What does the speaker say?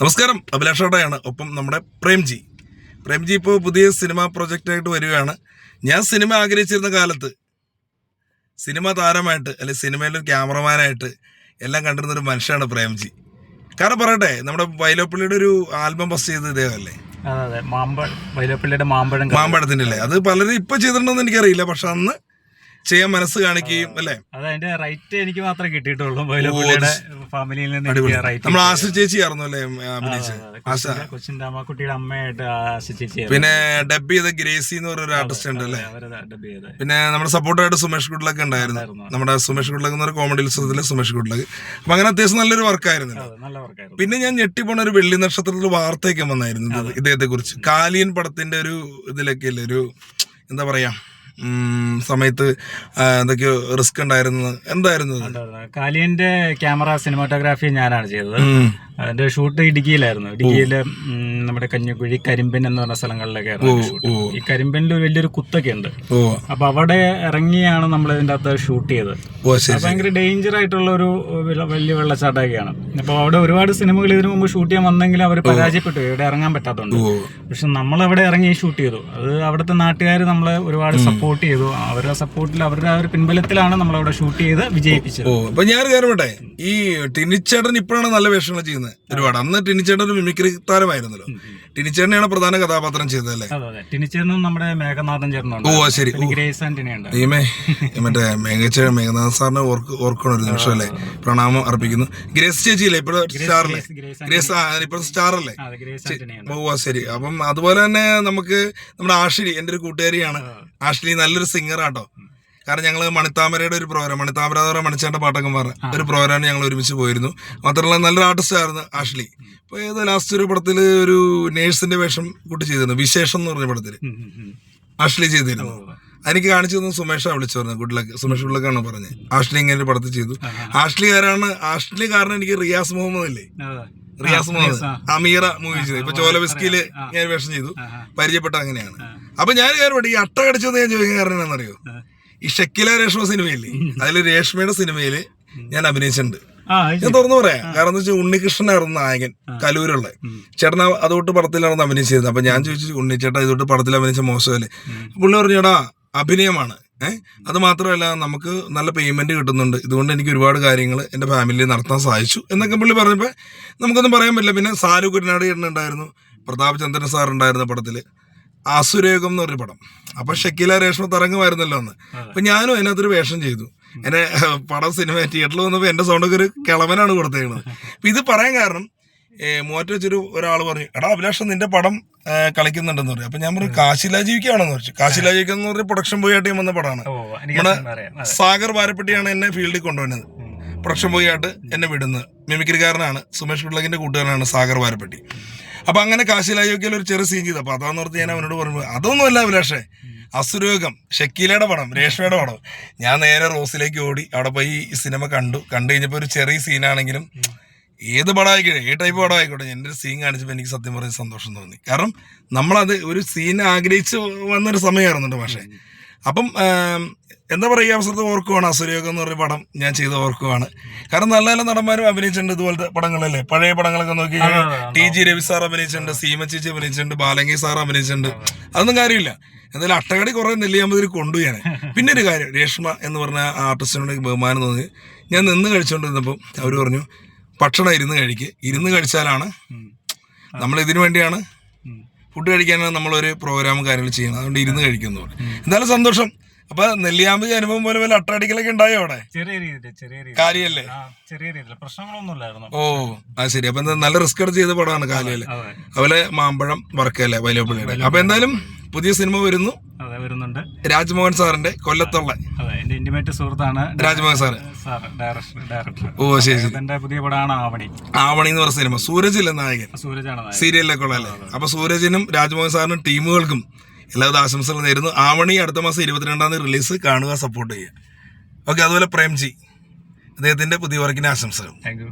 നമസ്കാരം, അഭിലാഷോടെയാണ്. ഒപ്പം നമ്മുടെ പ്രേംജി ഇപ്പോൾ പുതിയ സിനിമ പ്രൊജക്റ്റായിട്ട് വരികയാണ്. ഞാൻ സിനിമ ആഗ്രഹിച്ചിരുന്ന കാലത്ത് സിനിമ താരമായിട്ട് അല്ലെങ്കിൽ സിനിമയിലൊരു ക്യാമറമാനായിട്ട് എല്ലാം കണ്ടിരുന്നൊരു മനുഷ്യനാണ് പ്രേംജി. കാരണം പറയട്ടെ, നമ്മുടെ വൈലോപ്പിള്ളിയുടെ ഒരു ആൽബം ഫസ്റ്റ് ചെയ്തത് ഇദ്ദേഹമല്ലേ? മാമ്പഴത്തിൻ്റെ അല്ലേ? അത് പലരും ഇപ്പൊ ചെയ്തിട്ടുണ്ടോന്ന് എനിക്കറിയില്ല. പക്ഷെ അന്ന് ചെയ്യാൻ മനസ്സ് കാണിക്കുകയും അല്ലേ? അതിന്റെ റൈറ്റ് എനിക്ക് മാത്രമേ കിട്ടിയിട്ടുള്ളൂ. ഫാമിലിയിൽ നിന്ന് നമ്മൾ ആശ ചേച്ചിയായിരുന്നു അല്ലേ കൊച്ചിന്റെ അമ്മക്കുട്ടിയുടെ അമ്മയായിട്ട് ആശ ചേച്ചി. പിന്നെ ഡബ് ചെയ്ത ഗ്രേസി എന്ന് പറഞ്ഞ ഒരു ആർട്ടിസ്റ്റ് ഉണ്ട് അല്ലേ? പിന്നെ നമ്മുടെ സപ്പോർട്ടായിട്ട് സുമേഷ് ഗുഡ്ലക്ക് ഉണ്ടായിരുന്നു. നമ്മുടെ സുമേഷ് ഗുഡ്ലക്ക് എന്ന് പറയുന്ന കോമഡി ഉത്സവത്തിലെ സുമേഷ് ഗുഡ്ലക്ക്. അപ്പൊ അങ്ങനെ അത്യാവശ്യം നല്ലൊരു വർക്കായിരുന്നു. പിന്നെ ഞാൻ ഞെട്ടിപ്പോണ ഒരു വെള്ളി നക്ഷത്രത്തിൽ വാർത്തയൊക്കെ വന്നായിരുന്നു ഇദ്ദേഹത്തെ കുറിച്ച്. കാലിയൻ പടത്തിന്റെ ഒരു ഇതിലൊക്കെ അല്ലേ, ഒരു എന്താ പറയാ സമയത്ത് എന്തൊക്കെയോ റിസ്ക് ഉണ്ടായിരുന്നു. എന്തായിരുന്നു കാലിയന്റെ ക്യാമറ സിനിമാറ്റോഗ്രാഫി ഞാനാണ് ചെയ്തത്. അതിന്റെ ഷൂട്ട് ഇടുക്കിയിലായിരുന്നു. ഇടുക്കിയില് നമ്മുടെ കഞ്ഞിക്കുഴി, കരിമ്പൻ എന്ന് പറഞ്ഞ സ്ഥലങ്ങളിലൊക്കെ. ഈ കരിമ്പനിൽ വലിയൊരു കുത്തൊക്കെ ഉണ്ട്. അപ്പൊ അവിടെ ഇറങ്ങിയാണ് നമ്മൾ ഇതിന്റെ അകത്ത് ഷൂട്ട് ചെയ്തത്. ഭയങ്കര ഡേഞ്ചർ ആയിട്ടുള്ള ഒരു വലിയ വെള്ളച്ചാട്ടമൊക്കെയാണ്. അപ്പൊ അവിടെ ഒരുപാട് സിനിമകൾ ഇതിനു മുമ്പ് ഷൂട്ട് ചെയ്യാൻ വന്നെങ്കിലും അവർ പരാജയപ്പെട്ടു, ഇവിടെ ഇറങ്ങാൻ പറ്റാത്തതുകൊണ്ട്. പക്ഷെ നമ്മളവിടെ ഇറങ്ങി ഷൂട്ട് ചെയ്തു. അത് അവിടുത്തെ നാട്ടുകാർ നമ്മളെ ഒരുപാട് സപ്പോർട്ട് ചെയ്തു. അവരുടെ സപ്പോർട്ടിൽ, അവരുടെ ഒരു പിൻബലത്തിലാണ് നമ്മളവിടെ ഷൂട്ട് ചെയ്ത് വിജയിപ്പിച്ചത്. അപ്പൊ ഞാൻ കയറട്ടെ, ഈ ടിനിച്ചേട്ടൻ ഇപ്പോഴാണ് നല്ല വേഷങ്ങൾ ചെയ്യുന്നത് ഒരുപാട്. അന്ന് ടിനിച്ചേട്ടൻ ഒരു മിമിക്രി താരമായിരുന്നല്ലോ. ടിനിച്ചേട്ടനെയാണ് പ്രധാന കഥാപാത്രം ചെയ്തതല്ലേ? ടിനിച്ചേട്ടനും നമ്മുടെ മേഘനാഥൻ ചേർന്നുണ്ട്. ഓ ശരി. ഗ്രേസ് ആന്റണിയുണ്ട്. മറ്റേ മേഘനാഥ് സാറിനെ ഓർക്കണം ഒരു നിമിഷം അല്ലേ? പ്രണാമം അർപ്പിക്കുന്നു. ഗ്രേസ് ചേച്ചിയില്ലേ ഇപ്പോഴത്തെ സ്റ്റാറല്ലേ? ഗ്രേസ് ഇപ്പോഴത്തെ സ്റ്റാർ അല്ലേ? ഓ ശരി. അപ്പം അതുപോലെ തന്നെ നമുക്ക് നമ്മുടെ ആഷ്ലി, എൻ്റെ ഒരു കൂട്ടുകാരിയാണ് ആഷ്ലി. നല്ലൊരു സിംഗറാട്ടോ. കാരണം ഞങ്ങൾ മണിത്താമരയുടെ ഒരു പ്രോഗ്രാം, മണിത്താമര എന്ന് പറഞ്ഞ മണിച്ചേട്ടൻ്റെ പാട്ടക്കന്മാർ ഒരു പ്രോഗ്രാമിന് ഞങ്ങൾ ഒരുമിച്ച് പോയിരുന്നു. മാത്രമല്ല നല്ലൊരു ആർട്ടിസ്റ്റ് ആയിരുന്നു ആഷ്ലി. ഇപ്പൊ ഏതോ ലാസ്റ്റ് ഒരു പടത്തിൽ ഒരു നേഴ്സിന്റെ വേഷം കൂട്ടി ചെയ്തിരുന്നു, വിശേഷം എന്ന് പറഞ്ഞ പടത്തിൽ ആഷ്ലി ചെയ്തിരുന്നു. എനിക്ക് കാണിച്ചു തന്നു സുമേഷാ വിളിച്ചു പറഞ്ഞു. സുമേഷ് ഗുഡ്ലക്കാണ് പറഞ്ഞത് ആഷ്ലി ഇങ്ങനെ ഒരു പടത്തിൽ ചെയ്തു. ആഷ്ലി കാരണം എനിക്ക് റിയാസ് മുഹമ്മദ് ഇല്ലേ, റിയാസ് മുഹമ്മദ് അമീറ മൂവി ചെയ്തു. ഇപ്പൊ ചോലവിസ്കിയില് ഞാൻ വേഷം ചെയ്തു, പരിചയപ്പെട്ട അങ്ങനെയാണ്. അപ്പൊ ഞാൻ കയറി ഈ അട്ട കടിച്ചതെന്ന് ഞാൻ ചോദിക്കാൻ കാരണം എന്താണെന്നറിയോ? ഈ ഷക്കീല രേഷ്മ സിനിമയില്ലേ, അതില് രേഷ്മയുടെ സിനിമയില് ഞാൻ അഭിനയിച്ചിട്ടുണ്ട്. ഞാൻ തുറന്നു പറയാം. കാരണം എന്താ വെച്ചാൽ ഉണ്ണികൃഷ്ണനായിരുന്നു നായകൻ, കലൂരുള്ള ചേട്ടൻ. അതുകൊണ്ട് പടത്തിലായിരുന്നു അഭിനയിച്ചിരുന്നത്. അപ്പൊ ഞാൻ ചോദിച്ചു, ഉണ്ണിച്ചേട്ടാ ഇതുകൊണ്ട് പടത്തിൽ അഭിനയിച്ച മോശമല്ലേ? പുള്ളി പറഞ്ഞു, ചേട്ടാ അഭിനയമാണ്, അത് മാത്രമല്ല നമുക്ക് നല്ല പേയ്മെന്റ് കിട്ടുന്നുണ്ട്, ഇതുകൊണ്ട് എനിക്ക് ഒരുപാട് കാര്യങ്ങൾ എൻ്റെ ഫാമിലിയിൽ നടത്താൻ സാധിച്ചു എന്നൊക്കെ പുള്ളി പറഞ്ഞപ്പോൾ നമുക്കൊന്നും പറയാൻ പറ്റില്ല. പിന്നെ സാലു കുരനാട് ചേട്ടൻ ഉണ്ടായിരുന്നു, പ്രതാപ് ചന്ദ്രൻ സാർ ഉണ്ടായിരുന്ന പടത്തില് അസുരയുഗം എന്ന് പറഞ്ഞ പടം. അപ്പൊ ഷക്കീല രേഷ്മ തരംഗമായിരുന്നല്ലോ അന്ന്. അപ്പൊ ഞാനും അതിനകത്തൊരു വേഷം ചെയ്തു. എന്നെ പടം സിനിമ തിയേറ്ററിൽ വന്നപ്പോൾ എന്റെ സൗണ്ടൊക്കെ ഒരു കിളവനാണ് കൊടുത്തേക്കുന്നത്. അപ്പൊ ഇത് പറയാൻ കാരണം മൂവാറ്റ് വെച്ചൊരു ഒരാൾ പറഞ്ഞു, എടാ അഭിലാഷം നിന്റെ പടം കളിക്കുന്നുണ്ടെന്ന് പറഞ്ഞു. അപ്പൊ ഞാൻ പറഞ്ഞു കാശില ജീവിക്കാണെന്ന് പറഞ്ഞു. കാശില ജീവിക്കാന്ന് പറഞ്ഞ പ്രൊഡക്ഷൻ ബോയ് ആയിട്ട് വന്ന പടമാണ്. നമ്മുടെ സാഗർ വാരപ്പെട്ടിയാണ് എന്നെ ഫീൽഡിൽ കൊണ്ടുവന്നത്. പ്രൊഡക്ഷൻ ബോയ് ആയിട്ട് എന്നെ വിടുന്നത് മിമിക്രിക്കാരനാണ്, സുമേഷ് ഗുഡ്ലക്കിന്റെ കൂട്ടുകാരനാണ് സാഗർ വാരപ്പെട്ടി. അപ്പൊ അങ്ങനെ കാശിലായോഗിക്കൽ ഒരു ചെറിയ സീൻ ചെയ്തു. അപ്പൊ അതാന്ന് ഓർത്ത് ഞാൻ അവനോട് പറഞ്ഞു, അതൊന്നുമല്ല അഭിലാഷേ, അസുരയോഗം ഷക്കീലയുടെ പടം, രേഷ്മയുടെ പടം. ഞാൻ നേരെ റോസിലേക്ക് ഓടി, അവിടെ പോയി ഈ സിനിമ കണ്ടു കഴിഞ്ഞപ്പോൾ ഒരു ചെറിയ സീനാണെങ്കിലും ഏത് പടം ആയിക്കോട്ടെ, ഏത് ടൈപ്പ് പടം ആയിക്കോട്ടെ, എൻ്റെ ഒരു സീൻ കാണിച്ചപ്പോൾ എനിക്ക് സത്യം പറഞ്ഞ സന്തോഷം തോന്നി. കാരണം നമ്മളത് ഒരു സീൻ ആഗ്രഹിച്ച് വന്നൊരു സമയമായിരുന്നുണ്ട്. പക്ഷേ അപ്പം എന്താ പറയുക, ഈ അവസരത്തിൽ ഓർക്കുവാണ് അസുരയോഗം എന്ന് പറഞ്ഞ പടം ഞാൻ ചെയ്ത് ഓർക്കുവാണ്. കാരണം നല്ല നല്ല നടന്മാരും അഭിനയിച്ചിട്ടുണ്ട് ഇതുപോലത്തെ പടങ്ങളല്ലേ. പഴയ പടങ്ങളൊക്കെ നോക്കി TG രവി സാർ അഭിനയിച്ചിട്ടുണ്ട്, സീമ ചേച്ചി അഭിനയിച്ചിട്ടുണ്ട്, ബാലങ്കി സാർ അഭിനയിച്ചിട്ടുണ്ട്. അതൊന്നും കാര്യമില്ല. എന്തായാലും അട്ടകടി കുറെ നെല്ലിയാമ്പതിൽ കൊണ്ടുപോയാണ്. പിന്നെ ഒരു കാര്യം, രേഷ്മ എന്ന് പറഞ്ഞ ആർട്ടിസ്റ്റിനോട് ബഹുമാനം തോന്നി. ഞാൻ നിന്ന് കഴിച്ചുകൊണ്ടിരുന്നപ്പോൾ അവർ പറഞ്ഞു, ഭക്ഷണം ഇരുന്ന് കഴിച്ചാലാണ്, നമ്മൾ ഇതിനു വേണ്ടിയാണ് ഫുഡ് കഴിക്കാനാണ് നമ്മളൊരു പ്രോഗ്രാമും കാര്യങ്ങൾ ചെയ്യുന്നത്, അതുകൊണ്ട് ഇരുന്ന് കഴിക്കുന്നു. എന്തായാലും സന്തോഷം. അപ്പൊ നെല്ലിയാമ്പതി അനുഭവം പോലെ വല്ല അട്ടടിക്കലൊക്കെ ഉണ്ടായോ അവിടെ? കാര്യല്ലേ? ഓ അത് ശരി. അപ്പൊ എന്താ നല്ല റിസ്ക് എടുത്ത് ചെയ്ത പടമാണ് കാലിയല്ലേ. അതുപോലെ മാമ്പഴം വർക്കല്ലേ വൈലോപ്പിള്ളിയുടെ. അപ്പൊ എന്തായാലും പുതിയ സിനിമ വരുന്നുണ്ട്. രാജ്മോഹൻ സാറിന്റെ കൊല്ലത്തുള്ള ഇന്റിമേറ്റ് സുഹൃത്താണ് രാജ്മോഹൻ സാറ്. ഓ ശരി. പുതിയ പടമാണ് ആവണി എന്ന് പറഞ്ഞ സിനിമ. സൂരജില്ലേ നായകൻ, സീരിയലിലൊക്കെ ഉള്ളല്ലേ. അപ്പൊ സൂരജിനും രാജ്മോഹൻ സാറിനും ടീമുകൾക്കും എല്ലാവിധ ആശംസകൾ നേരുന്നു. ആവണി അടുത്ത മാസം 22-ാം തീയതി റിലീസ്, കാണുക, സപ്പോർട്ട് ചെയ്യുക. ഓക്കെ. അതുപോലെ പ്രേംജി, അദ്ദേഹത്തിന്റെ പുതിയ വർക്കിന് ആശംസകൾ. Thank you.